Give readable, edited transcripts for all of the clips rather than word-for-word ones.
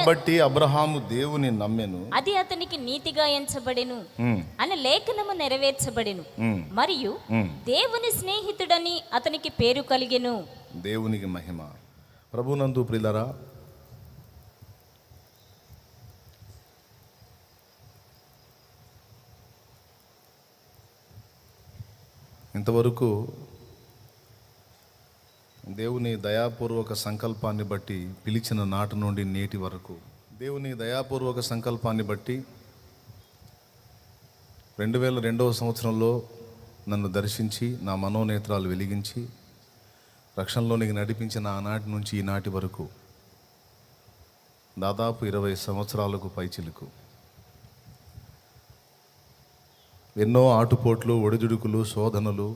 కాబట్టి అబ్రహాము దేవుని నమ్మెను, అది అతనికి నీతిగా ఎంచబడెను అని లేఖనము నెరవేర్చబడెను. మరియు దేవుని స్నేహితుడని అతనికి పేరు కలిగెను. దేవునికి మహిమ. ప్రభునందు ప్రియులారా, ఇంతవరకు దేవుని దయాపూర్వక సంకల్పాన్ని బట్టి పిలిచిన నాటి నుండి నేటి వరకు దేవుని దయాపూర్వక సంకల్పాన్ని బట్టి 2002వ సంవత్సరంలో నన్ను దర్శించి నా మనోనేత్రాలు వెలిగించి రక్షణలోనికి నడిపించిన ఆనాటి నుంచి ఈనాటి వరకు దాదాపు 20 సంవత్సరాలకు పైచిలుకు ఎన్నో ఆటుపోట్లు, ఒడిదుడుకులు, శోధనలు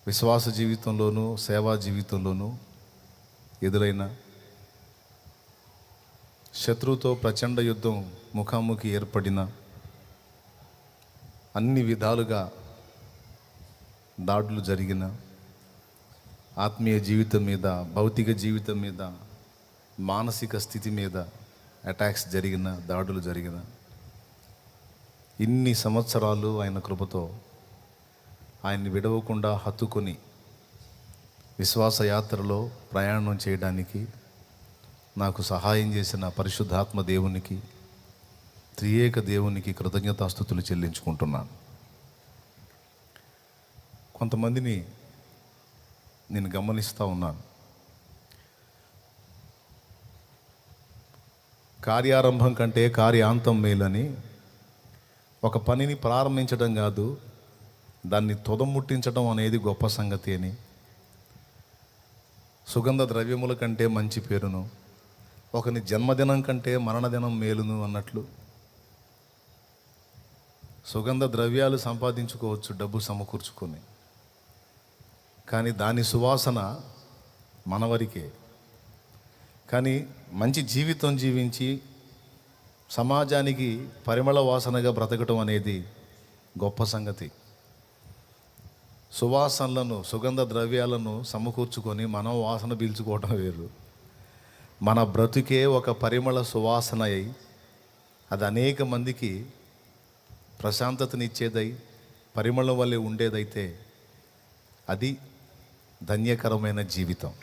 విశ్వాస జీవితంలోనూ సేవా జీవితంలోనూ ఎదురైన శత్రువుతో ప్రచండ యుద్ధం ముఖాముఖి ఏర్పడిన అన్ని విధాలుగా దాడులు జరిగిన ఆత్మీయ జీవితం మీద, భౌతిక జీవితం మీద, మానసిక స్థితి మీద అటాక్స్ జరిగిన, దాడులు జరిగిన ఇన్ని సంవత్సరాలు ఆయన కృపతో ఆయన్ని విడవకుండా హత్తుకొని విశ్వాస యాత్రలో ప్రయాణం చేయడానికి నాకు సహాయం చేసిన పరిశుద్ధాత్మ దేవునికి, త్రియేక దేవునికి కృతజ్ఞతాస్తుతులు చెల్లించుకుంటున్నాను. కొంతమందిని నేను గమనిస్తూ ఉన్నాను. కార్యారంభం కంటే కార్యాంతం మేలని. ఒక పనిని ప్రారంభించడం కాదు, దాన్ని తుదముట్టించడం అనేది గొప్ప సంగతి అని. సుగంధ ద్రవ్యముల కంటే మంచి పేరును, ఒకని జన్మదినం కంటే మరణదినం మేలును అన్నట్లు సుగంధ ద్రవ్యాలు సంపాదించుకోవచ్చు డబ్బు సమకూర్చుకొని, కానీ దాని సువాసన మనవరికే. కానీ మంచి జీవితం జీవించి సమాజానికి పరిమళ వాసనగా బ్రతకటం అనేది గొప్ప సంగతి. సువాసనలను, సుగంధ ద్రవ్యాలను సమకూర్చుకొని మనం వాసన పీల్చుకోవటం వేరు. మన బ్రతుకే ఒక పరిమళ సువాసన అయి అది అనేక మందికి ప్రశాంతతనిచ్చేదై పరిమళం వల్లే ఉండేదైతే అది ధన్యకరమైన జీవితం.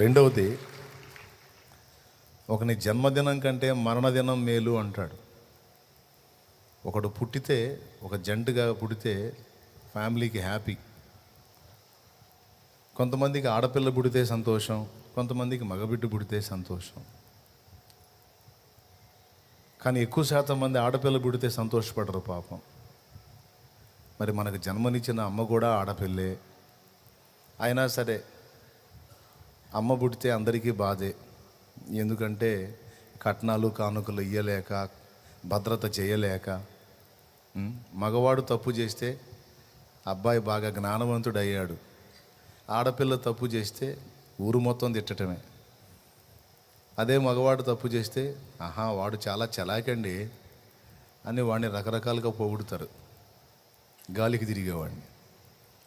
రెండవది, ఒకని జన్మదినం కంటే మరణదినం మేలు అంటాడు. ఒకడు పుట్టితే, ఒక జంటగా పుడితే ఫ్యామిలీకి హ్యాపీ. కొంతమందికి ఆడపిల్ల పుడితే సంతోషం, కొంతమందికి మగబిడ్డ పుడితే సంతోషం. కానీ ఎక్కువ శాతం మంది ఆడపిల్ల పుడితే సంతోషపడరు పాపం. మరి మనకు జన్మనిచ్చిన అమ్మ కూడా ఆడపిల్లే అయినా సరే అమ్మ పుడితే అందరికీ బాధే. ఎందుకంటే కట్నాలు కానుకలు ఇయ్యలేక, భద్రత చేయలేక. మగవాడు తప్పు చేస్తే అబ్బాయి బాగా జ్ఞానవంతుడు అయ్యాడు, ఆడపిల్ల తప్పు చేస్తే ఊరు మొత్తం తిట్టటమే. అదే మగవాడు తప్పు చేస్తే వాడు చాలా చలాకండి అని వాడిని రకరకాలుగా పొగుడుతారు. గాలికి తిరిగేవాడిని,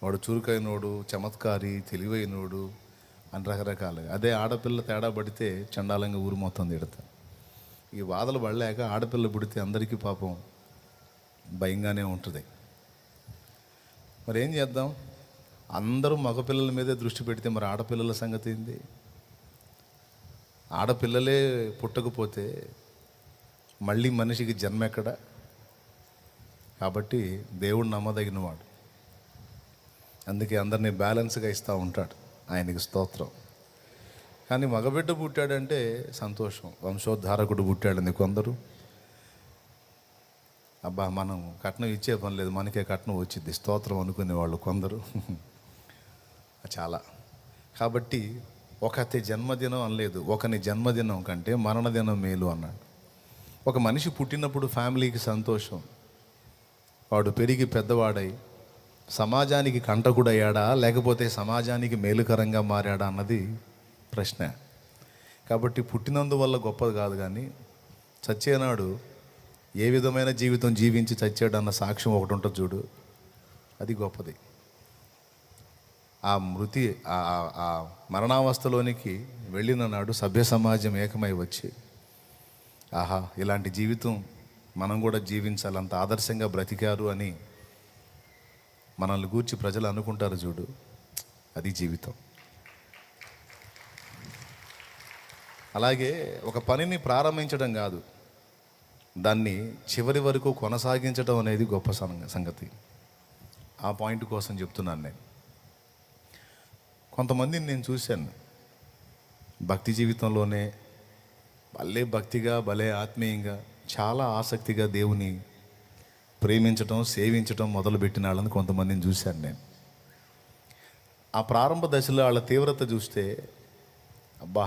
వాడు చురుకైనోడు, చమత్కారి, తెలివైనోడు అని రకరకాలుగా. అదే ఆడపిల్ల తేడా పడితే చండాలంగా ఊరు మొత్తం తిడతారు. ఈ బాధలు పడలేక ఆడపిల్ల పుడితే అందరికీ పాపం భయంగానే ఉంటుంది. మరి ఏం చేద్దాం? అందరూ మగపిల్లల మీదే దృష్టి పెడితే మరి ఆడపిల్లల సంగతి ఏంది? ఆడపిల్లలే పుట్టకపోతే మళ్ళీ మనిషికి జన్మ ఎక్కడ? కాబట్టి దేవుడు నమ్మదగినవాడు, అందుకే అందరినీ బ్యాలెన్స్గా ఇస్తూ ఉంటాడు. ఆయనకి స్తోత్రం. కానీ మగబిడ్డ పుట్టాడంటే సంతోషం, వంశోద్ధారకుడు పుట్టాడని కొందరు. అబ్బా మనం కట్నం ఇచ్చే పని లేదు, మనకే కట్నం వచ్చింది స్తోత్రం అనుకునేవాళ్ళు కొందరు. చాలా. కాబట్టి ఒకటి జన్మదినం అనలేదు, ఒకని జన్మదినం కంటే మరణదినం మేలు అన్నాడు. ఒక మనిషి పుట్టినప్పుడు ఫ్యామిలీకి సంతోషం, వాడు పెరిగి పెద్దవాడై సమాజానికి కంటకుడయ్యాడా లేకపోతే సమాజానికి మేలుకరంగా మారాడా అన్నది ప్రశ్న. కాబట్టి పుట్టినందువల్ల గొప్పది కాదు, కానీ చచ్చేనాడు ఏ విధమైన జీవితం జీవించి చచ్చాడన్న సాక్ష్యం ఒకటి ఉంటుంది చూడు, అది గొప్పది. ఆ మృతి ఆ మరణావస్థలోనికి వెళ్ళిన నాడు సభ్య సమాజం ఏకమై వచ్చి, ఆహా ఇలాంటి జీవితం మనం కూడా జీవించాలి, అంత ఆదర్శంగా బ్రతికారు అని మనల్ని గూర్చి ప్రజలు అనుకుంటారు చూడు, అది జీవితం. అలాగే ఒక పనిని ప్రారంభించడం కాదు, దాన్ని చివరి వరకు కొనసాగించడం అనేది గొప్ప సంగతి. ఆ పాయింట్ కోసం చెప్తున్నాను నేను. కొంతమందిని నేను చూశాను భక్తి జీవితంలోనే భలే భక్తిగా, భలే ఆత్మీయంగా, చాలా ఆసక్తిగా దేవుని ప్రేమించటం, సేవించటం మొదలుపెట్టిన వాళ్ళని కొంతమందిని చూశాను నేను. ఆ ప్రారంభ దశలో వాళ్ళ తీవ్రత చూస్తే, అబ్బా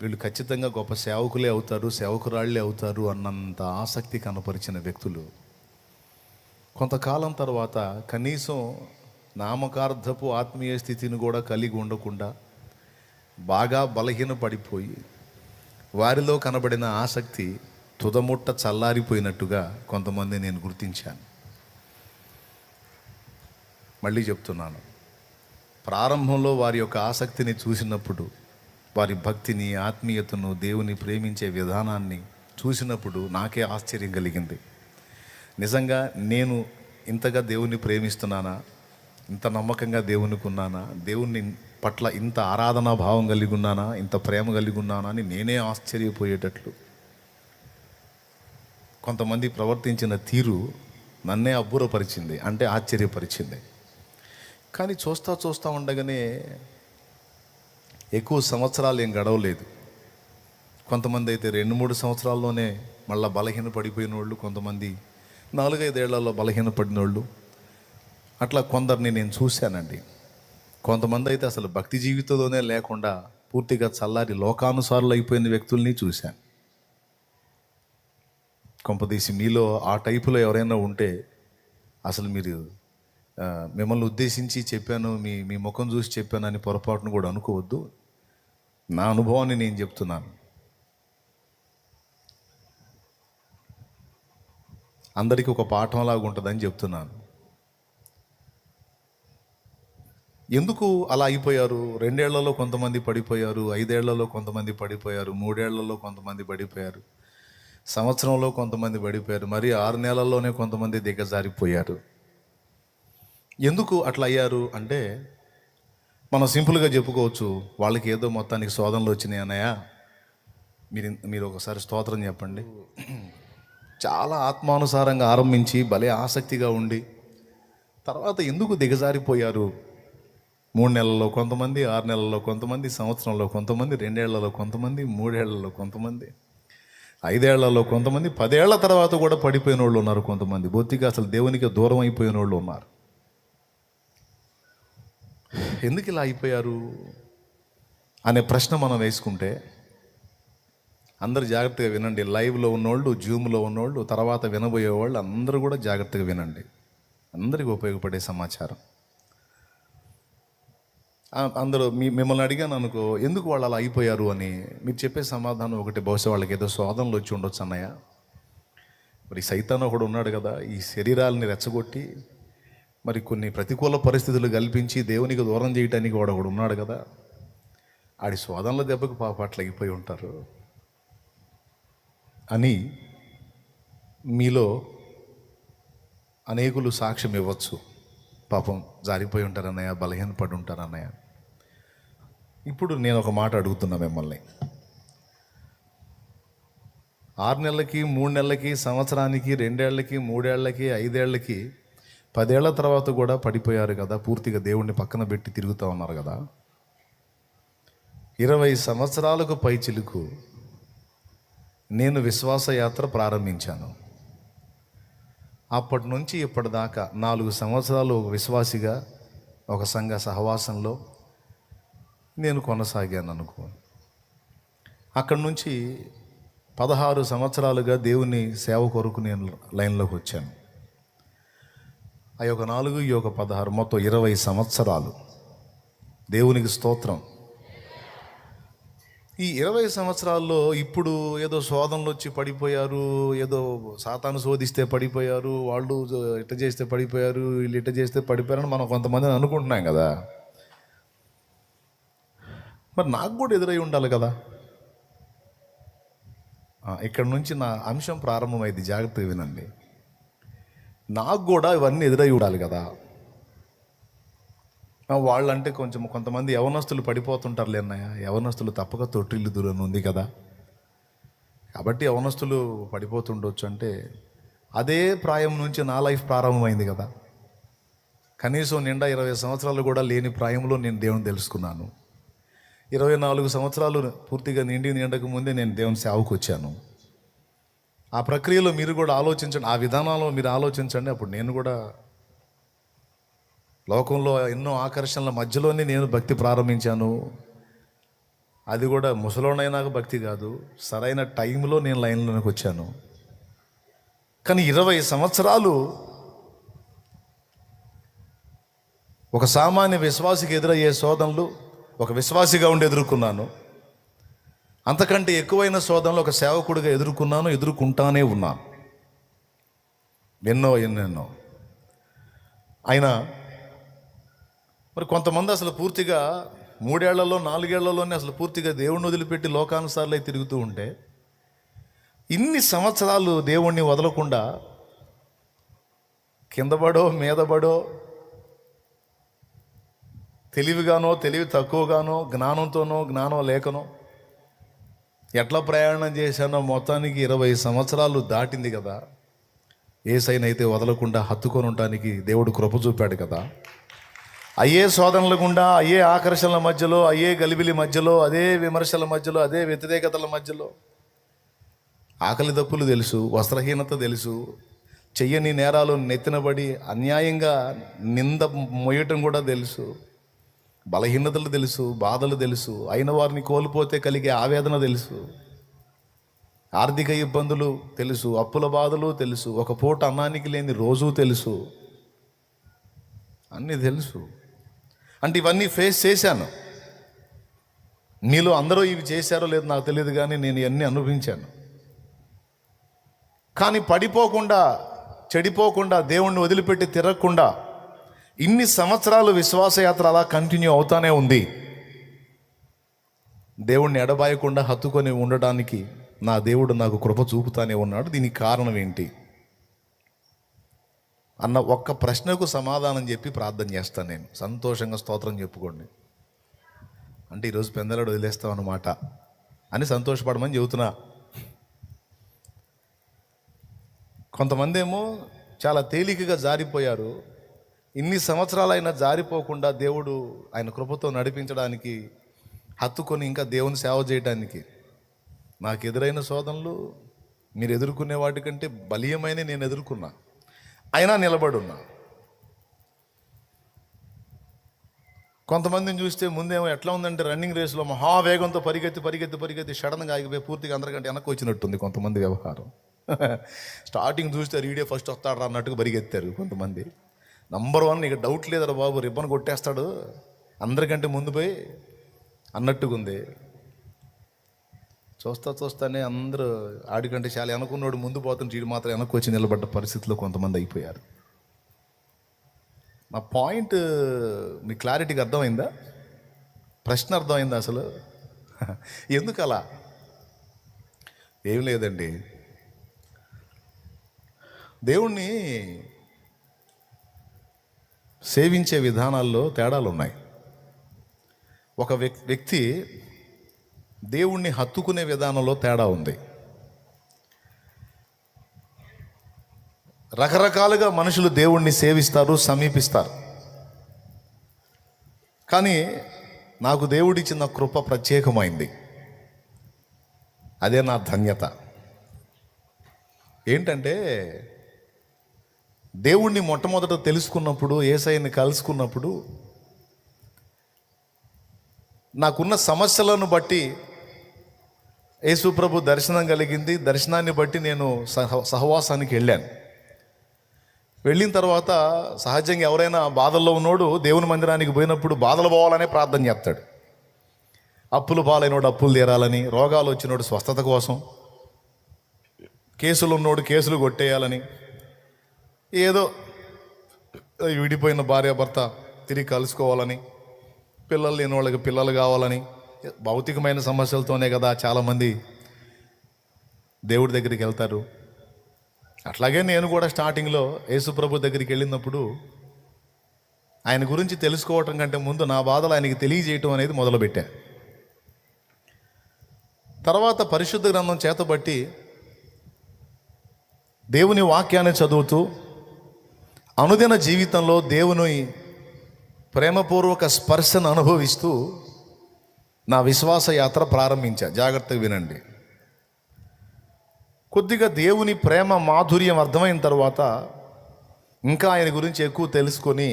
వీళ్ళు ఖచ్చితంగా గొప్ప సేవకులే అవుతారు, సేవకురాళ్ళే అవుతారు అన్నంత ఆసక్తి కనపరిచిన వ్యక్తులు కొంతకాలం తర్వాత కనీసం నామకార్థపు ఆత్మీయ స్థితిని కూడా కలిగి ఉండకుండా బాగా బలహీన పడిపోయి వారిలో కనబడిన ఆసక్తి తుదముట్ట చల్లారిపోయినట్టుగా కొంతమంది నేను గుర్తించాను. మళ్ళీ చెప్తున్నాను, ప్రారంభంలో వారి యొక్క ఆసక్తిని చూసినప్పుడు, వారి భక్తిని, ఆత్మీయతను, దేవుని ప్రేమించే విధానాన్ని చూసినప్పుడు నాకే ఆశ్చర్యం కలిగింది. నిజంగా నేను ఇంతగా దేవుణ్ణి ప్రేమిస్తున్నానా, ఇంత నమ్మకంగా దేవునికి ఉన్నానా, దేవుని పట్ల ఇంత ఆరాధనా భావం కలిగి ఉన్నానా, ఇంత ప్రేమ కలిగి ఉన్నానా అని నేనే ఆశ్చర్యపోయేటట్లు కొంతమంది ప్రవర్తించిన తీరు నన్నే అబ్బురపరిచింది, అంటే ఆశ్చర్యపరిచింది. కానీ చూస్తూ ఉండగానే ఎక్కువ సంవత్సరాలు ఏం గడవలేదు. కొంతమంది అయితే 2-3 సంవత్సరాల్లోనే మళ్ళీ బలహీన పడిపోయిన వాళ్ళు, కొంతమంది 4-5 ఏళ్లలో బలహీన పడిన వాళ్ళు, అట్లా కొందరిని నేను చూశానండి. కొంతమంది అయితే అసలు భక్తి జీవితంలోనే లేకుండా పూర్తిగా చల్లారి లోకానుసారులు అయిపోయిన వ్యక్తుల్ని చూశాను. కొంపదీసి మీలో ఆ టైపులో ఎవరైనా ఉంటే అసలు మీరు మిమ్మల్ని ఉద్దేశించి చెప్పాను, మీ ముఖం చూసి చెప్పాను అని పొరపాటును కూడా అనుకోవద్దు. నా అనుభవాన్ని నేను చెప్తున్నాను. అందరికీ ఒక పాఠంలాగా ఉంటుందని చెప్తున్నాను. ఎందుకు అలా అయిపోయారు? 2 ఏళ్లలో కొంతమంది పడిపోయారు, 5 ఏళ్లలో కొంతమంది పడిపోయారు, 3 ఏళ్లలో కొంతమంది పడిపోయారు, సంవత్సరంలో కొంతమంది పడిపోయారు, మరి 6 నెలల్లోనే కొంతమంది దిగజారిపోయారు. ఎందుకు అట్లా అయ్యారు అంటే, మనం సింపుల్గా చెప్పుకోవచ్చు, వాళ్ళకి ఏదో మొత్తానికి శోధనలు వచ్చినాయి అన్నయ్య. మీరు ఒకసారి స్తోత్రం చెప్పండి. చాలా ఆత్మానుసారంగా ఆరంభించి భలే ఆసక్తిగా ఉండి తర్వాత ఎందుకు దిగజారిపోయారు? 3 నెలల్లో కొంతమంది, 6 నెలల్లో కొంతమంది, సంవత్సరంలో కొంతమంది, 2 ఏళ్లలో కొంతమంది, 3 ఏళ్లలో కొంతమంది, 5 ఏళ్లలో కొంతమంది, 10 ఏళ్ల తర్వాత కూడా పడిపోయిన వాళ్ళు ఉన్నారు. కొంతమంది బొత్తిగా అసలు దేవునికి దూరం అయిపోయిన వాళ్ళు ఉన్నారు. ఎందుకు ఇలా అయిపోయారు అనే ప్రశ్న మనం వేసుకుంటే, అందరు జాగ్రత్తగా వినండి. లైవ్లో ఉన్నోళ్ళు, జూమ్లో ఉన్నోళ్ళు, తర్వాత వినబోయేవాళ్ళు అందరూ కూడా జాగ్రత్తగా వినండి. అందరికీ ఉపయోగపడే సమాచారం. అందరూ మిమ్మల్ని అడిగాను అనుకో, ఎందుకు వాళ్ళు అలా అయిపోయారు అని, మీరు చెప్పే సమాధానం ఒకటి, బహుశా వాళ్ళకి ఏదో శోధనలు వచ్చి ఉండొచ్చు అన్నయ్య. మరి సైతాన్ ఒకడు ఉన్నాడు కదా, ఈ శరీరాలని రెచ్చగొట్టి మరి కొన్ని ప్రతికూల పరిస్థితులు కల్పించి దేవునికి దూరం చేయడానికి వాడు ఒకడు ఉన్నాడు కదా, ఆడి శోధనల దెబ్బకు పాప అట్లా అయిపోయి ఉంటారు అని మీలో అనేకులు సాక్ష్యం ఇవ్వచ్చు. పాపం జారిపోయి ఉంటారు అన్నయ్య, బలహీనపడి ఉంటారు అన్నయ్య. ఇప్పుడు నేను ఒక మాట అడుగుతున్నా మిమ్మల్ని. 6 నెలలకి, 3 నెలలకి, సంవత్సరానికి, 2 ఏళ్ళకి, 3 ఏళ్ళకి, 5 ఏళ్ళకి, 10 ఏళ్ల తర్వాత కూడా పడిపోయారు కదా, పూర్తిగా దేవుణ్ణి పక్కన పెట్టి తిరుగుతూ ఉన్నారు కదా. 20 సంవత్సరాలకు పై చిలుకు నేను విశ్వాస యాత్ర ప్రారంభించాను. అప్పటి నుంచి ఇప్పటిదాకా 4 సంవత్సరాలు ఒక విశ్వాసిగా ఒక సంఘ సహవాసంలో నేను కొనసాగాను అనుకో. అక్కడి నుంచి 16 సంవత్సరాలుగా దేవుని సేవ కొరకు నేను లైన్లోకి వచ్చాను. ఆ యొక్క 4, ఈ యొక్క 16, మొత్తం 20 సంవత్సరాలు. దేవునికి స్తోత్రం. ఈ 20 సంవత్సరాల్లో ఇప్పుడు ఏదో శోధనలు వచ్చి పడిపోయారు, ఏదో సాతాను శోధిస్తే పడిపోయారు, వాళ్ళు ఇట్ట చేస్తే పడిపోయారు, వీళ్ళు ఇట్ట చేస్తే పడిపోయారని మనం కొంతమందిని అనుకుంటున్నాం కదా. మరి నాకు కూడా ఎదురై ఉండాలి కదా. ఇక్కడ నుంచి నా అంశం ప్రారంభమైంది, జాగ్రత్తగా వినండి. నాకు కూడా ఇవన్నీ ఎదురై ఉండాలి కదా. వాళ్ళంటే కొంతమంది యవనస్తులు పడిపోతుంటారు లేన్నయ్య, యవనస్తులు తప్పక తొట్టిల్లు దూరం ఉంది కదా, కాబట్టి యవనస్తులు పడిపోతుండొచ్చు అంటే అదే ప్రాయం నుంచి నా లైఫ్ ప్రారంభమైంది కదా. కనీసం నిండా 20 సంవత్సరాలు కూడా లేని ప్రాయంలో నేను దేవుని తెలుసుకున్నాను. 24 సంవత్సరాలు పూర్తిగా నిండక ముందే నేను దేవుని సేవకు వచ్చాను. ఆ ప్రక్రియలో మీరు కూడా ఆలోచించండి, ఆ విధానంలో మీరు ఆలోచించండి. అప్పుడు నేను కూడా లోకంలో ఎన్నో ఆకర్షణల మధ్యలోనే నేను భక్తి ప్రారంభించాను. అది కూడా ముసలోనైనాక భక్తి కాదు, సరైన టైంలో నేను లైన్లోకి వచ్చాను. కానీ 20 సంవత్సరాలు ఒక సామాన్య విశ్వాసికి ఎదురయ్యే శోధనలు ఒక విశ్వాసిగా ఉండి ఎదుర్కొన్నాను. అంతకంటే ఎక్కువైన శోధనలు ఒక సేవకుడిగా ఎదుర్కొంటానే ఉన్నాను. ఎన్నెన్నో అయినా మరి కొంతమంది అసలు పూర్తిగా 3 ఏళ్లలో 4 ఏళ్లలోనే అసలు పూర్తిగా దేవుణ్ణి వదిలిపెట్టి లోకానుసారులై తిరుగుతూ ఉంటే, ఇన్ని సంవత్సరాలు దేవుణ్ణి వదలకుండా కిందపడో మీదపడో, తెలివిగానో తెలివి తక్కువగానో, జ్ఞానంతోనో జ్ఞానం లేకనో ఎట్లా ప్రయాణం చేశానో మొత్తానికి 20 సంవత్సరాలు దాటింది కదా. యేసయ్యనైతే వదలకుండా హత్తుకొని ఉండటానికి దేవుడు కృప చూపాడు కదా. అయ్యే శోధనల గుండా, అయ్యే ఆకర్షణల మధ్యలో, అయ్యే గలిబిలి మధ్యలో, అదే విమర్శల మధ్యలో, అదే వ్యతిరేకతల మధ్యలో ఆకలి దప్పులు తెలుసు, వస్త్రహీనత తెలుసు, చెయ్యని నేరాలు నెత్తినబడి అన్యాయంగా నింద మొయ్యటం కూడా తెలుసు, బలహీనతలు తెలుసు, బాధలు తెలుసు, అయిన వారిని కోల్పోతే కలిగే ఆవేదన తెలుసు, ఆర్థిక ఇబ్బందులు తెలుసు, అప్పుల బాధలు తెలుసు, ఒక పూట అన్నానికి లేని రోజు తెలుసు, అన్నీ తెలుసు. అంటే ఇవన్నీ ఫేస్ చేశాను. మీలో అందరూ ఇవి చేశారో లేదో నాకు తెలియదు, కానీ నేను ఇవన్నీ అనుభవించాను. కానీ పడిపోకుండా, చెడిపోకుండా, దేవుణ్ణి వదిలిపెట్టి తిరగకుండా ఇన్ని సంవత్సరాలు విశ్వాసయాత్ర అలా కంటిన్యూ అవుతానే ఉంది. దేవుణ్ణి ఎడబాయకుండా హత్తుకొని ఉండడానికి నా దేవుడు నాకు కృప చూపుతానే ఉన్నాడు. దీనికి కారణం ఏంటి అన్న ఒక్క ప్రశ్నకు సమాధానం చెప్పి ప్రార్థన చేస్తాను. నేను సంతోషంగా స్తోత్రం చెప్పుకోండి. అంటే ఈరోజు పెందలాడు వదిలేస్తాం అన్నమాట అని సంతోషపడమని చెబుతున్నా. కొంతమంది ఏమో చాలా తేలికగా జారిపోయారు. ఇన్ని సంవత్సరాలైనా జారిపోకుండా దేవుడు ఆయన కృపతో నడిపించడానికి, హత్తుకొని ఇంకా దేవుని సేవ చేయడానికి. నాకు ఎదురైన శోధనలు మీరు ఎదుర్కొనే వాటికంటే బలీయమైన నేను ఎదుర్కొన్నా, అయినా నిలబడున్నా. కొంతమందిని చూస్తే ముందేమో ఎట్లా ఉందంటే రన్నింగ్ రేస్లో మహావేగంతో పరిగెత్తి సడన్గా ఆగిపోయి పూర్తిగా అందరికంటే వెనక్కి వచ్చినట్టుంది కొంతమంది వ్యవహారం. స్టార్టింగ్ చూస్తే రీడే ఫస్ట్ వస్తాడు అన్నట్టుగా పరిగెత్తారు కొంతమంది. నంబర్ 1 ఇక డౌట్ లేదరా బాబు, రిబ్బన్ కొట్టేస్తాడు అందరికంటే ముందు పోయి అన్నట్టుగా ఉంది. చూస్తానే అందరూ ఆడికంటే చాలా వెనకున్నాడు ముందు పోతుంటే వీడు మాత్రం వెనక్కి వచ్చి నిలబడ్డ పరిస్థితిలో కొంతమంది అయిపోయారు. నా పాయింట్ మీ క్లారిటీగా అర్థమైందా? ప్రశ్న అర్థమైందా? అసలు ఎందుకు అలా? ఏం లేదండి, దేవుణ్ణి సేవించే విధానాల్లో తేడాలు ఉన్నాయి. ఒక వ్యక్తి దేవుణ్ణి హత్తుకునే విధానంలో తేడా ఉంది. రకరకాలుగా మనుషులు దేవుణ్ణి సేవిస్తారు, సమీపిస్తారు. కానీ నాకు దేవుడిచ్చిన కృప ప్రత్యేకమైంది. అదే నా ధన్యత. ఏంటంటే దేవుణ్ణి మొట్టమొదట తెలుసుకున్నప్పుడు, యేసయ్యని కలుసుకున్నప్పుడు నాకున్న సమస్యలను బట్టి యేసు ప్రభు దర్శనం కలిగింది. దర్శనాన్ని బట్టి నేను సహవాసానికి వెళ్ళాను. వెళ్ళిన తర్వాత సహజంగా ఎవరైనా బాధల్లో ఉన్నోడు దేవుని మందిరానికి పోయినప్పుడు బాధలు పోవాలనే ప్రార్థన చేస్తాడు. అప్పులు పాలైనోడు అప్పులు తీరాలని, రోగాలు వచ్చినోడు స్వస్థత కోసం, కేసులు ఉన్నోడు కేసులు కొట్టేయాలని, ఏదో విడిపోయిన భార్యాభర్త తిరిగి కలుసుకోవాలని, పిల్లలు లేని వాళ్ళకి పిల్లలు కావాలని, భౌతికమైన సమస్యలతోనే కదా చాలామంది దేవుడి దగ్గరికి వెళ్తారు. అట్లాగే నేను కూడా స్టార్టింగ్లో యేసుప్రభు దగ్గరికి వెళ్ళినప్పుడు ఆయన గురించి తెలుసుకోవటం కంటే ముందు నా బాధలు ఆయనకి తెలియజేయటం అనేది మొదలుపెట్టా. తర్వాత పరిశుద్ధ గ్రంథం చేతబట్టి దేవుని వాక్యాన్ని చదువుతూ అనుదిన జీవితంలో దేవుని ప్రేమపూర్వక స్పర్శను అనుభవిస్తూ నా విశ్వాస యాత్ర ప్రారంభించా. జాగ్రత్తగా వినండి. కొద్దిగా దేవుని ప్రేమ మాధుర్యం అర్థమైన తర్వాత ఇంకా ఆయన గురించి ఎక్కువ తెలుసుకొని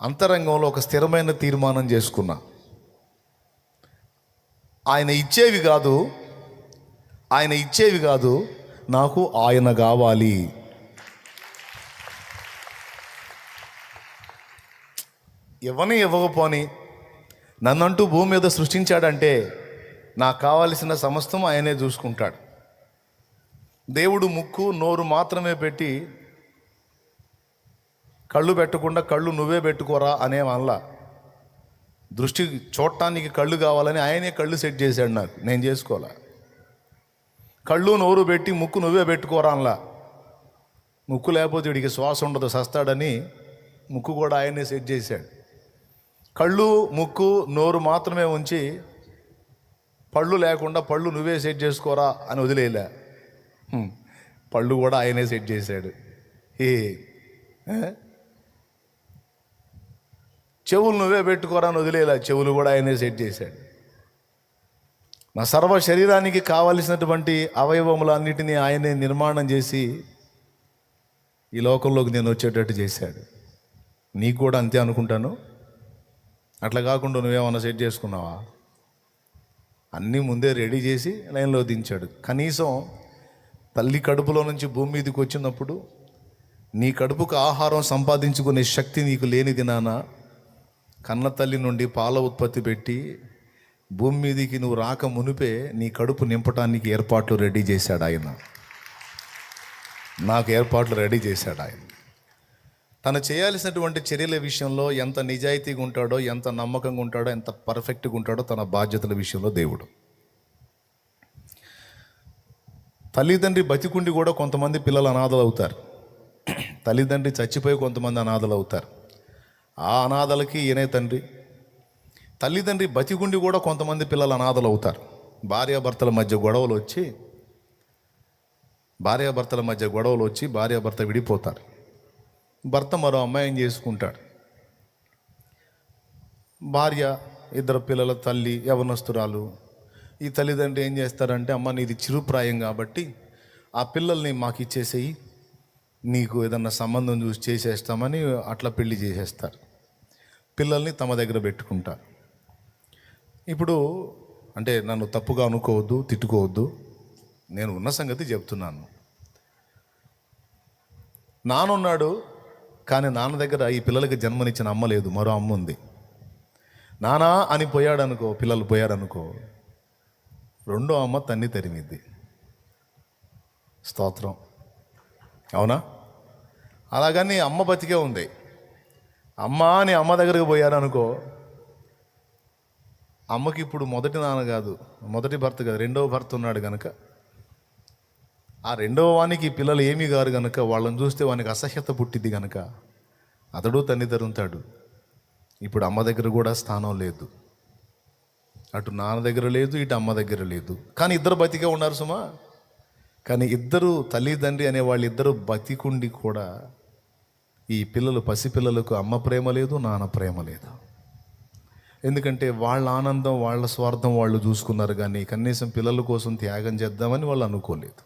అంతరంగంలో ఒక స్థిరమైన తీర్మానం చేసుకున్నా. ఆయన ఇచ్చేవి కాదు, నాకు ఆయన కావాలి. ఇవ్వకపోని నన్నంటూ భూమి మీద సృష్టించాడంటే నాకు కావలసిన సమస్తం ఆయనే చూసుకుంటాడు. దేవుడు ముక్కు నోరు మాత్రమే పెట్టి కళ్ళు పెట్టకుండా కళ్ళు నువ్వే పెట్టుకోరా అనే వల్ల దృష్టి చూడటానికి కళ్ళు కావాలని ఆయనే కళ్ళు సెట్ చేశాడు నాకు, నేను చేసుకోవాలా. కళ్ళు నోరు పెట్టి ముక్కు నువ్వే పెట్టుకోరా అనలా. ముక్కు లేకపోతే వీడికి శ్వాస ఉండదు, సస్తాడని ముక్కు కూడా ఆయనే సెట్ చేశాడు. కళ్ళు ముక్కు నోరు మాత్రమే ఉంచి పళ్ళు లేకుండా పళ్ళు నువ్వే సెట్ చేసుకోరా అని వదిలేయలే. పళ్ళు కూడా ఆయనే సెట్ చేశాడు. చెవులు నువ్వే పెట్టుకోరా అని వదిలేలా, చెవులు కూడా ఆయనే సెట్ చేశాడు. నా సర్వ శరీరానికి కావలసినటువంటి అవయవములన్నిటినీ ఆయనే నిర్మాణం చేసి ఈ లోకంలోకి నేను వచ్చేటట్టు చేశాడు. నీకు కూడా అంతే అనుకుంటాను. అట్లా కాకుండా నువ్వేమన్నా సెట్ చేసుకున్నావా? అన్నీ ముందే రెడీ చేసి లైన్లో దించాడు. కనీసం తల్లి కడుపులో నుంచి భూమి మీదకి వచ్చినప్పుడు నీ కడుపుకు ఆహారం సంపాదించుకునే శక్తి నీకు లేని దినాన కన్న తల్లి నుండి పాల ఉత్పత్తి పెట్టి భూమి మీదకి నువ్వు రాక మునిపే నీ కడుపు నింపటానికి ఏర్పాట్లు రెడీ చేశాడు ఆయన. నాకు ఏర్పాట్లు రెడీ చేశాడు ఆయన. తను చేయాల్సినటువంటి చర్యల విషయంలో ఎంత నిజాయితీగా ఉంటాడో, ఎంత నమ్మకంగా ఉంటాడో, ఎంత పర్ఫెక్ట్గా ఉంటాడో తన బాధ్యతల విషయంలో దేవుడు. తల్లిదండ్రి బతికుండి కూడా కొంతమంది పిల్లలు అనాథలు అవుతారు. తల్లిదండ్రి చచ్చిపోయి కొంతమంది అనాథలు అవుతారు. ఆ అనాథలకి ఈయనే తండ్రి. తల్లిదండ్రి బతికుండి కూడా కొంతమంది పిల్లలు అనాథలు అవుతారు. భార్యాభర్తల మధ్య గొడవలు వచ్చి భార్యాభర్త విడిపోతారు. భర్త మరో అమ్మాయిని చేసుకుంటాడు. భార్య, ఇద్దరు పిల్లల తల్లి, యవనస్తురాలు. ఈ తల్లిదండ్రులు ఏం చేస్తారంటే, అమ్మ నీది చిరుప్రాయం కాబట్టి ఆ పిల్లల్ని మాకు ఇచ్చేసేయి, నీకు ఏదన్నా సంబంధం చూసి చేసేస్తామని అట్లా పెళ్లి చేసేస్తారు. పిల్లల్ని తమ దగ్గర పెట్టుకుంటారు. ఇప్పుడు అంటే నన్ను తప్పుగా అనుకోవద్దు, తిట్టుకోవద్దు, నేను ఉన్న సంగతి చెప్తున్నాను. నానున్నాడు, కానీ నాన్న దగ్గర ఈ పిల్లలకి జన్మనిచ్చిన అమ్మ లేదు, మరో అమ్మ ఉంది. నానా అని పోయాడనుకో, పిల్లలు పోయారనుకో, రెండో అమ్మ తన్ని తరిమిద్ది. స్తోత్రం, అవునా? అలాగని అమ్మ బతికే ఉంది. అమ్మ అని అమ్మ దగ్గరకు పోయారనుకో, అమ్మకి ఇప్పుడు మొదటి నాన్న కాదు, మొదటి భర్త కాదు, రెండవ భర్త ఉన్నాడు కనుక ఆ రెండవ వానికి పిల్లలు ఏమీ కారు కనుక వాళ్ళని చూస్తే వానికి అసహ్యత పుట్టింది కనుక అతడు తన్ని తరుముతాడు. ఇప్పుడు అమ్మ దగ్గర కూడా స్థానం లేదు, అటు నాన్న దగ్గర లేదు, ఇటు అమ్మ దగ్గర లేదు. కానీ ఇద్దరు బతికే ఉన్నారు సుమా. కానీ ఇద్దరు తల్లిదండ్రి అనే వాళ్ళిద్దరూ బతికుండి కూడా ఈ పిల్లలు, పసిపిల్లలకు అమ్మ ప్రేమ లేదు, నాన్న ప్రేమ లేదు. ఎందుకంటే వాళ్ళ ఆనందం, వాళ్ళ స్వార్థం వాళ్ళు చూసుకున్నారు, కానీ కనీసం పిల్లల కోసం త్యాగం చేద్దామని వాళ్ళు అనుకోలేదు.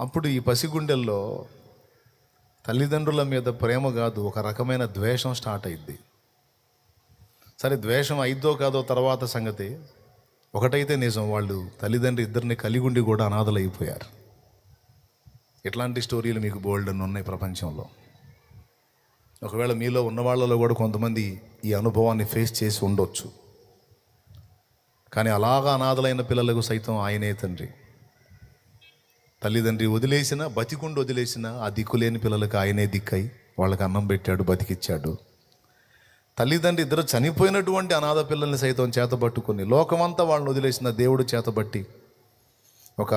అప్పుడు ఈ పసిగుండెల్లో తల్లిదండ్రుల మీద ప్రేమ కాదు, ఒక రకమైన ద్వేషం స్టార్ట్ అయింది. సరే, ద్వేషం అయిద్దో కాదో తర్వాత సంగతి. ఒకటైతే నిజం, వాళ్ళు తల్లిదండ్రి ఇద్దరిని కలిగుండి కూడా అనాథలు అయిపోయారు. ఇట్లాంటి స్టోరీలు మీకు బోల్డ్ అని ఉన్నాయి ప్రపంచంలో. ఒకవేళ మీలో ఉన్న వాళ్ళలో కూడా కొంతమంది ఈ అనుభవాన్ని ఫేస్ చేసి ఉండొచ్చు. కానీ అలాగా అనాథలైన పిల్లలకు సైతం ఆయనే తండ్రి. తల్లిదండ్రి వదిలేసిన, బతికుండి వదిలేసిన ఆ దిక్కులేని పిల్లలకు ఆయనే దిక్కై వాళ్ళకి అన్నం పెట్టాడు, బతికిచ్చాడు. తల్లిదండ్రి ఇద్దరు చనిపోయినటువంటి అనాథ పిల్లల్ని సైతం చేతబట్టుకొని, లోకమంతా వాళ్ళని వదిలేసిన దేవుడు చేతబట్టి, ఒక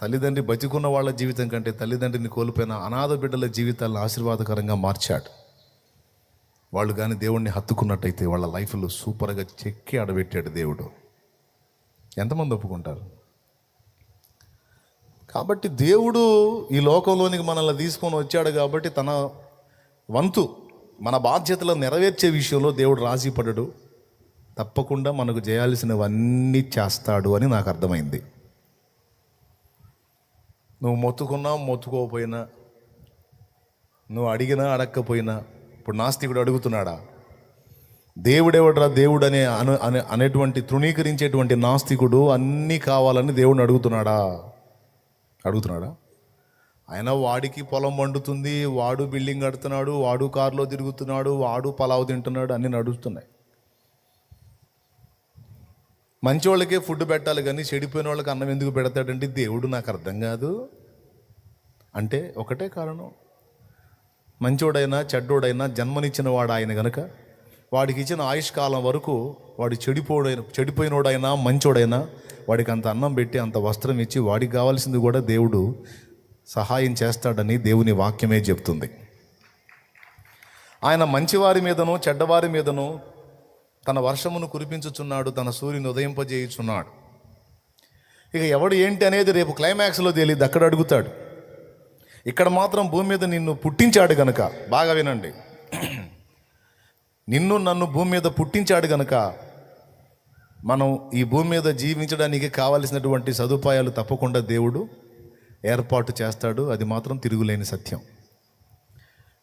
తల్లిదండ్రి బతికున్న వాళ్ళ జీవితం కంటే తల్లిదండ్రిని కోల్పోయిన అనాథ బిడ్డల జీవితాలను ఆశీర్వాదకరంగా మార్చాడు. వాళ్ళు కానీ దేవుణ్ణి హత్తుకున్నట్టయితే వాళ్ళ లైఫ్లో సూపర్గా చెక్కి ఆడబెట్టాడు దేవుడు. ఎంతమంది ఒప్పుకుంటారు? కాబట్టి దేవుడు ఈ లోకంలోనికి మనల్ని తీసుకొని వచ్చాడు కాబట్టి తన వంతు మన బాధ్యతలను నెరవేర్చే విషయంలో దేవుడు రాజీ పడడు. తప్పకుండా మనకు చేయాల్సినవన్నీ చేస్తాడు అని నాకు అర్థమైంది. నువ్వు మొత్తుకున్నా మొత్తుకోకపోయినా, నువ్వు అడిగినా అడగకపోయినా, ఇప్పుడు నాస్తికుడు అడుగుతున్నాడా? దేవుడెవడరా దేవుడు అనేటువంటి తృణీకరించేటువంటి నాస్తికుడు అన్నీ కావాలని దేవుడిని అడుగుతున్నాడా? ఆయన వాడికి పొలం వండుతుంది, వాడు బిల్డింగ్ కడుతున్నాడు, వాడు కారులో తిరుగుతున్నాడు, వాడు పలావు తింటున్నాడు, అన్నీ నడుస్తున్నాయి. మంచి వాళ్ళకే ఫుడ్ పెట్టాలి కానీ చెడిపోయిన వాళ్ళకి అన్నం ఎందుకు పెడతాడంటే దేవుడు నాకు అర్థం కాదు. అంటే ఒకటే కారణం, మంచోడైనా చెడ్డోడైనా జన్మనిచ్చిన వాడు ఆయన గనుక వాడికి ఇచ్చిన ఆయుష్కాలం వరకు వాడు చెడిపోయినోడైనా మంచోడైనా వాడికి అంత అన్నం పెట్టి అంత వస్త్రం ఇచ్చి వాడికి కావాల్సింది కూడా దేవుడు సహాయం చేస్తాడని దేవుని వాక్యమే చెప్తుంది. ఆయన మంచివారి మీదను చెడ్డవారి మీదను తన వర్షమును కురిపించుచున్నాడు, తన సూర్యుని ఉదయింపజేయుచున్నాడు. ఇక ఎవడు ఏంటి అనేది రేపు క్లైమాక్స్లో తేలిద్ది, అక్కడ అడుగుతాడు. ఇక్కడ మాత్రం భూమి మీద నిన్ను పుట్టించాడు గనక, బాగా వినండి, నన్ను భూమి మీద పుట్టించాడు గనక మనం ఈ భూమి మీద జీవించడానికి కావలసినటువంటి సదుపాయాలు తప్పకుండా దేవుడు ఏర్పాటు చేస్తాడు. అది మాత్రం తిరుగులేని సత్యం.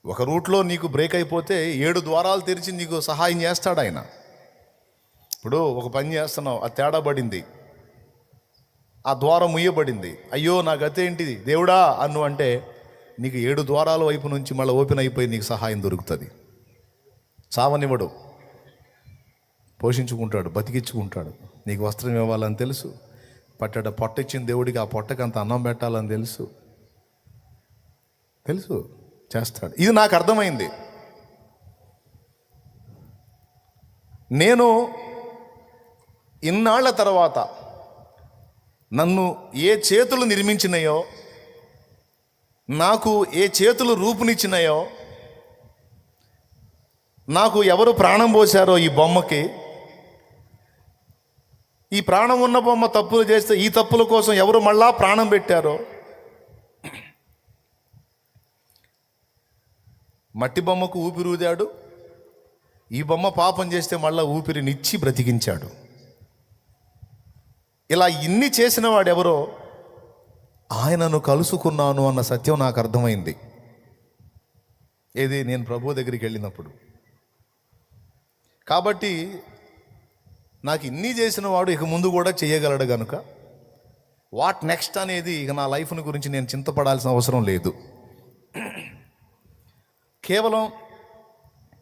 ఒక రూట్లో నీకు బ్రేక్ అయిపోతే 7 ద్వారాలు తెరిచి నీకు సహాయం చేస్తాడు ఆయన. ఇప్పుడు ఒక పని చేస్తున్నావు, ఆ తేడా పడింది, ఆ ద్వారం ముయ్యబడింది, అయ్యో నా గతి ఏంటి దేవుడా అన్ను అంటే నీకు 7 ద్వారాల వైపు నుంచి మళ్ళీ ఓపెన్ అయిపోయి నీకు సహాయం దొరుకుతుంది. చావనివ్వడు, పోషించుకుంటాడు, బతికించుకుంటాడు. నీకు వస్త్రం ఇవ్వాలని తెలుసు, పొట్ట ఇచ్చిన దేవుడికి ఆ పొట్టకి అంత అన్నం పెట్టాలని తెలుసు చేస్తాడు. ఇది నాకు అర్థమైంది. నేను ఇన్నాళ్ల తర్వాత నన్ను ఏ చేతులు నిర్మించినాయో, నాకు ఏ చేతులు రూపునిచ్చినాయో, నాకు ఎవరు ప్రాణం పోశారో ఈ బొమ్మకి, ఈ ప్రాణం ఉన్న బొమ్మ తప్పులు చేస్తే ఈ తప్పుల కోసం ఎవరు మళ్ళా ప్రాణం పెట్టారో, మట్టి బొమ్మకు ఊపిరి ఊదాడు, ఈ బొమ్మ పాపం చేస్తే మళ్ళా ఊపిరినిచ్చి బ్రతికించాడు. ఇలా ఇన్ని చేసిన వాడెవరో ఆయనను కలుసుకున్నాను అన్న సత్యం నాకు అర్థమైంది. ఏది, నేను ప్రభువు దగ్గరికి వెళ్ళినప్పుడు. కాబట్టి నాకు ఇన్ని చేసిన వాడు ఇక ముందు కూడా చేయగలడు కనుక వాట్ నెక్స్ట్ అనేది ఇక నా లైఫ్ని గురించి నేను చింతపడాల్సిన అవసరం లేదు. కేవలం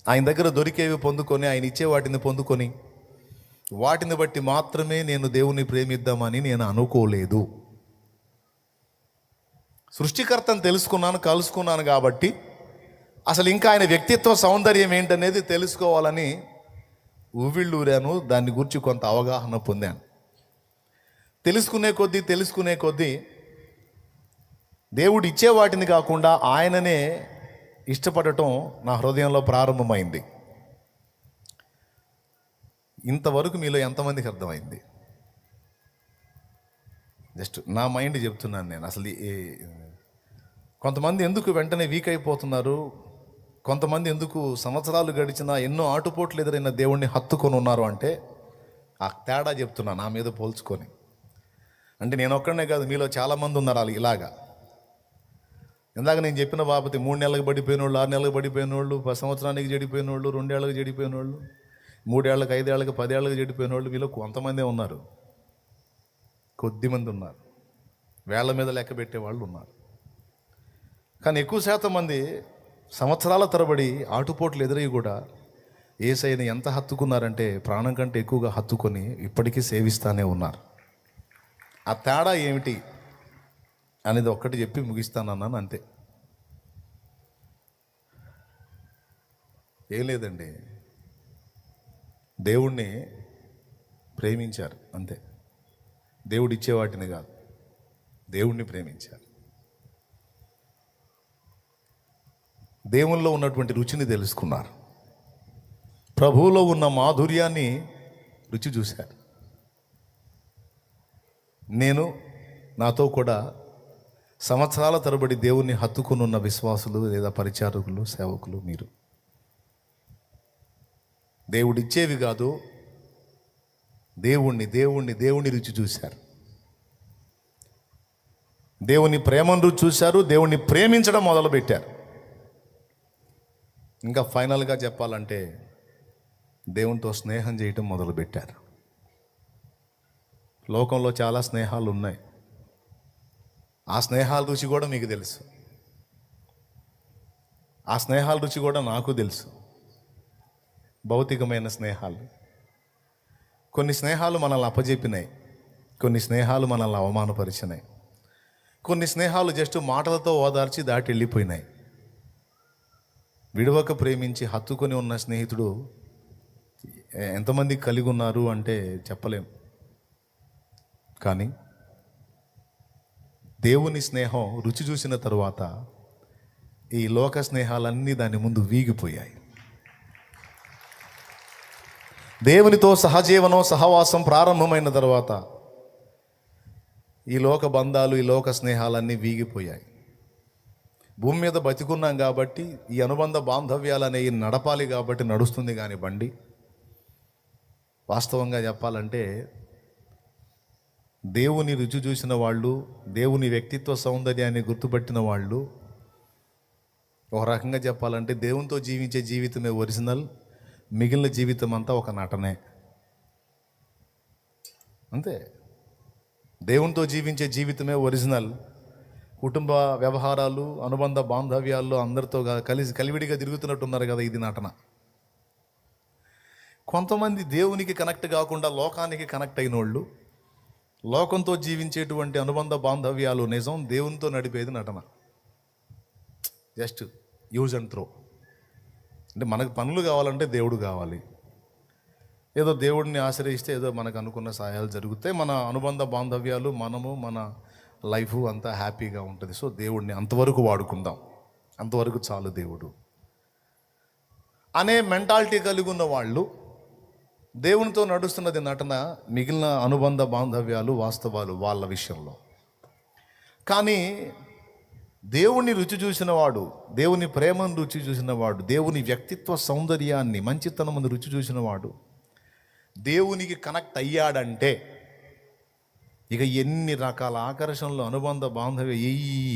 ఆయన దగ్గర దొరికేవి పొందుకొని, ఆయన ఇచ్చే వాటిని పొందుకొని వాటిని బట్టి మాత్రమే నేను దేవుని ప్రేమిద్దామని నేను అనుకోలేదు. సృష్టికర్తను తెలుసుకున్నాను, కలుసుకున్నాను కాబట్టి అసలు ఇంకా ఆయన వ్యక్తిత్వ సౌందర్యం ఏంటనేది తెలుసుకోవాలని ఊవిళ్ళూరాను. దాన్ని గురించి కొంత అవగాహన పొందాను. తెలుసుకునే కొద్దీ దేవుడు ఇచ్చే వాటిని కాకుండా ఆయననే ఇష్టపడటం నా హృదయంలో ప్రారంభమైంది. ఇంతవరకు మీలో ఎంతమందికి అర్థమైంది? జస్ట్ నా మైండ్ చెప్తున్నాను నేను. అసలు కొంతమంది ఎందుకు వెంటనే వీక్ అయిపోతున్నారు, కొంతమంది ఎందుకు సంవత్సరాలు గడిచినా ఎన్నో ఆటుపోట్లు ఎదురైన దేవుణ్ణి హత్తుకొని ఉన్నారు అంటే ఆ తేడా చెప్తున్నా నా మీద పోల్చుకొని. అంటే నేను ఒక్కడనే కాదు, మీలో చాలామంది ఉన్నారు వాళ్ళు ఇలాగా. ఇందాక నేను చెప్పిన బాబతి 3 నెలలకు పడిపోయిన వాళ్ళు, 6 నెలలకు పడిపోయిన వాళ్ళు, 10 సంవత్సరానికి చెడిపోయిన వాళ్ళు, 2 ఏళ్ళకి చెడిపోయిన వాళ్ళు, 3 ఏళ్ళకి, 5 ఏళ్ళకి, 10 ఏళ్ళకి చెడిపోయిన వాళ్ళు మీలో కొంతమందే ఉన్నారు. కొద్దిమంది ఉన్నారు, వేళ్ల మీద లెక్క పెట్టే వాళ్ళు ఉన్నారు. కానీ ఎక్కువ శాతం మంది సంవత్సరాల తరబడి ఆటుపోట్లు ఎదురై కూడా యేసయ్యని ఎంత హత్తుకున్నారంటే ప్రాణం కంటే ఎక్కువగా హత్తుకొని ఇప్పటికీ సేవిస్తానే ఉన్నారు. ఆ తేడా ఏమిటి అనేది ఒక్కటి చెప్పి ముగిస్తానన్నాను, అంతే. ఏం లేదండి, దేవుణ్ణి ప్రేమించారు అంతే. దేవుడు ఇచ్చే వాటిని కాదు, దేవుణ్ణి ప్రేమించారు. దేవునిలో ఉన్నటువంటి రుచిని తెలుసుకున్నారు. ప్రభువులో ఉన్న మాధుర్యాన్ని రుచి చూశారు. నేను నాతో కూడా సంవత్సరాల తరబడి దేవుణ్ణి హత్తుకుని ఉన్న విశ్వాసులు లేదా పరిచారకులు, సేవకులు, మీరు దేవుడిచ్చేవి కాదు, దేవుణ్ణి రుచి చూశారు. దేవుని ప్రేమను రుచి చూశారు. దేవుణ్ణి ప్రేమించడం మొదలుపెట్టారు. ఇంకా ఫైనల్గా చెప్పాలంటే దేవునితో స్నేహం చేయటం మొదలుపెట్టారు. లోకంలో చాలా స్నేహాలు ఉన్నాయి. ఆ స్నేహాల రుచి కూడా మీకు తెలుసు. ఆ స్నేహాల రుచి కూడా నాకు తెలుసు. భౌతికమైన స్నేహాలు. కొన్ని స్నేహాలు మనల్ని అప్పజెప్పినాయి, కొన్ని స్నేహాలు మనల్ని అవమానపరిచినాయి, కొన్ని స్నేహాలు జస్ట్ మాటలతో ఓదార్చి దాటి వెళ్ళిపోయినాయి. విడవక ప్రేమించి హత్తుకొని ఉన్న స్నేహితుడు ఎంతమంది కలిగి ఉన్నారు అంటే చెప్పలేం. కానీ దేవుని స్నేహం రుచి చూసిన తరువాత ఈ లోక స్నేహాలన్నీ దాని ముందు వీగిపోయాయి. దేవునితో సహజీవనం, సహవాసం ప్రారంభమైన తర్వాత ఈ లోక బంధాలు, ఈ లోక స్నేహాలన్నీ వీగిపోయాయి. భూమి మీద బతికున్నాం కాబట్టి ఈ అనుబంధ బాంధవ్యాలు అనేవి నడపాలి కాబట్టి నడుస్తుంది కానీ బండి. వాస్తవంగా చెప్పాలంటే దేవుని రుచి చూసిన వాళ్ళు, దేవుని వ్యక్తిత్వ సౌందర్యాన్ని గుర్తుపట్టిన వాళ్ళు, ఒక రకంగా చెప్పాలంటే దేవునితో జీవించే జీవితమే ఒరిజినల్, మిగిలిన జీవితం అంతా ఒక నటనే, అంతే. దేవునితో జీవించే జీవితమే ఒరిజినల్. కుటుంబ వ్యవహారాలు, అనుబంధ బాంధవ్యాల్లో అందరితో కలివిడిగా తిరుగుతున్నట్టున్నారు కదా, ఇది నటన. కొంతమంది దేవునికి కనెక్ట్ కాకుండా లోకానికి కనెక్ట్ అయిన వాళ్ళు, లోకంతో జీవించేటువంటి అనుబంధ బాంధవ్యాలు నిజం, దేవునితో నడిపేది నటన. Just use and throw. అంటే మనకు పనులు కావాలంటే దేవుడు కావాలి. ఏదో దేవుడిని ఆశ్రయిస్తే ఏదో మనకు అనుకున్న సహాయాలు జరుగుతాయి. మన అనుబంధ బాంధవ్యాలు, మనము, మన లైఫ్ అంతా హ్యాపీగా ఉంటుంది. సో దేవుడిని అంతవరకు వాడుకుందాం, అంతవరకు చాలు దేవుడు అనే మెంటాలిటీ కలిగి ఉన్న వాళ్ళు దేవునితో నడుస్తున్నది నటన, మిగిలిన అనుబంధ బాంధవ్యాలు వాస్తవాలు వాళ్ళ విషయంలో. కానీ దేవుని రుచి చూసినవాడు, దేవుని ప్రేమను రుచి చూసినవాడు, దేవుని వ్యక్తిత్వ సౌందర్యాన్ని, మంచితనమును రుచి చూసినవాడు దేవునికి కనెక్ట్ అయ్యాడంటే ఇక ఎన్ని రకాల ఆకర్షణలు, అనుబంధ బాంధవ్య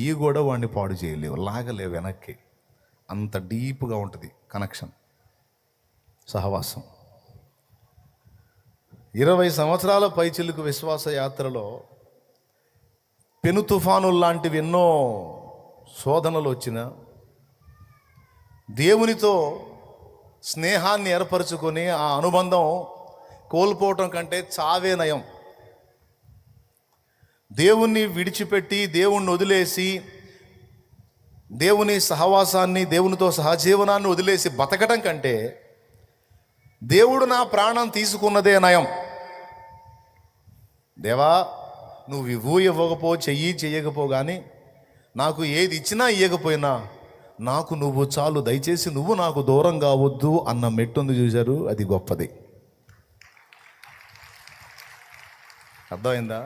ఈ కూడా వాడిని పాడు చేయలేవు, లాగలేవు వెనక్కి. అంత డీప్గా ఉంటుంది కనెక్షన్, సహవాసం. 20 సంవత్సరాల పైచిలుకు విశ్వాస యాత్రలో పెను తుఫానులు లాంటివి ఎన్నో శోధనలు వచ్చిన దేవునితో స్నేహాన్ని ఏర్పరచుకొని ఆ అనుబంధం కోల్పోవటం కంటే చావే నయం. దేవుణ్ణి విడిచిపెట్టి, దేవుణ్ణి వదిలేసి, దేవుని సహవాసాన్ని, దేవునితో సహజీవనాన్ని వదిలేసి బతకటం కంటే దేవుడు నా ప్రాణం తీసుకున్నదే నయం. దేవా, నువ్వు ఇవ్వకపో, చెయ్యకపో, కానీ నాకు ఏది ఇచ్చినా ఇవ్వకపోయినా నాకు నువ్వు చాలు, దయచేసి నువ్వు నాకు దూరం కావద్దు అన్న మెట్టుంది చూశారు, అది గొప్పది. అర్థమైందా?